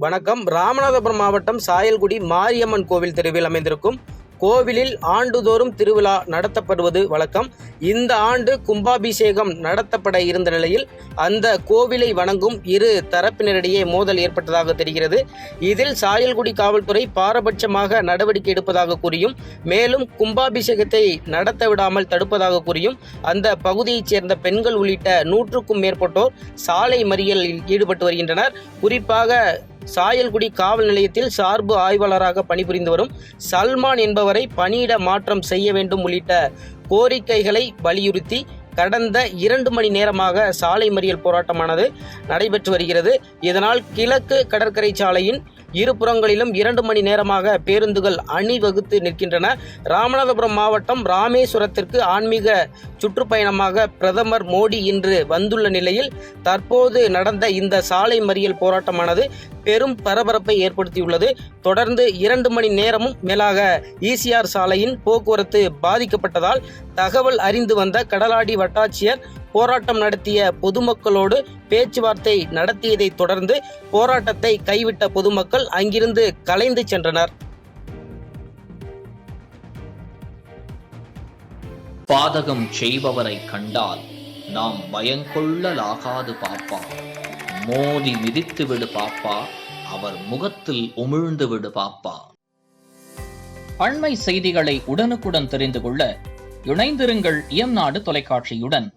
வணக்கம். ராமநாதபுரம் மாவட்டம் சாயல்குடி மாரியம்மன் கோவில் தெருவில் அமைந்திருக்கும் கோவிலில் ஆண்டுதோறும் திருவிழா நடத்தப்படுவது வழக்கம். இந்த ஆண்டு கும்பாபிஷேகம் நடத்தப்பட இருந்த நிலையில் அந்த கோவிலை வணங்கும் இரு தரப்பினரிடையே மோதல் ஏற்பட்டதாக தெரிகிறது. இதில் சாயல்குடி காவல்துறை பாரபட்சமாக நடவடிக்கை எடுப்பதாக கூறியும், மேலும் கும்பாபிஷேகத்தை நடத்த விடாமல் தடுப்பதாக கூறியும் அந்த பகுதியைச் சேர்ந்த பெண்கள் உள்ளிட்ட 100க்கும் மேற்பட்டோர் சாலை மறியலில் ஈடுபட்டு வருகின்றனர். குறிப்பாக சாயல்குடி காவல் நிலையத்தில் சார்பு ஆய்வாளராக பணிபுரிந்து வரும் சல்மான் என்பவரை பணியிட மாற்றம் செய்ய வேண்டும் உள்ளிட்ட கோரிக்கைகளை வலியுறுத்தி கடந்த 2 மணி நேரமாக சாலை மறியல் போராட்டமானது நடைபெற்று வருகிறது. இதனால் கிழக்கு கடற்கரை சாலையின் இருபுறங்களிலும் 2 மணி நேரமாக பேருந்துகள் அணிவகுத்து நிற்கின்றன. ராமநாதபுரம் மாவட்டம் ராமேஸ்வரத்திற்கு ஆன்மீக சுற்றுப்பயணமாக பிரதமர் மோடி இன்று வந்துள்ள நிலையில் தற்போது நடந்த இந்த சாலை மறியல் போராட்டமானது பெரும் பரபரப்பை ஏற்படுத்தியுள்ளது. தொடர்ந்து 2 மணி நேரமும் மேலாக ஈசிஆர் சாலையின் போக்குவரத்து பாதிக்கப்பட்டதால் தகவல் அறிந்து வந்த கடலாடி வட்டாட்சியர் போராட்டம் நடத்திய பொதுமக்களோடு பேச்சுவார்த்தை நடத்தியதை தொடர்ந்து போராட்டத்தை கைவிட்ட பொதுமக்கள் அங்கிருந்து கலைந்து சென்றனர். பாதகம் செய்பவரை கண்டால் நாம் பயங்கொள்ளலாகாது பாப்பா, மோதி மிதித்து விடு பாப்பா, அவர் முகத்தில் உமிழ்ந்து விடு பாப்பா. அண்மை செய்திகளை உடனுக்குடன் தெரிந்து கொள்ள இணைந்திருங்கள் இயம்நாடு தொலைக்காட்சியுடன்.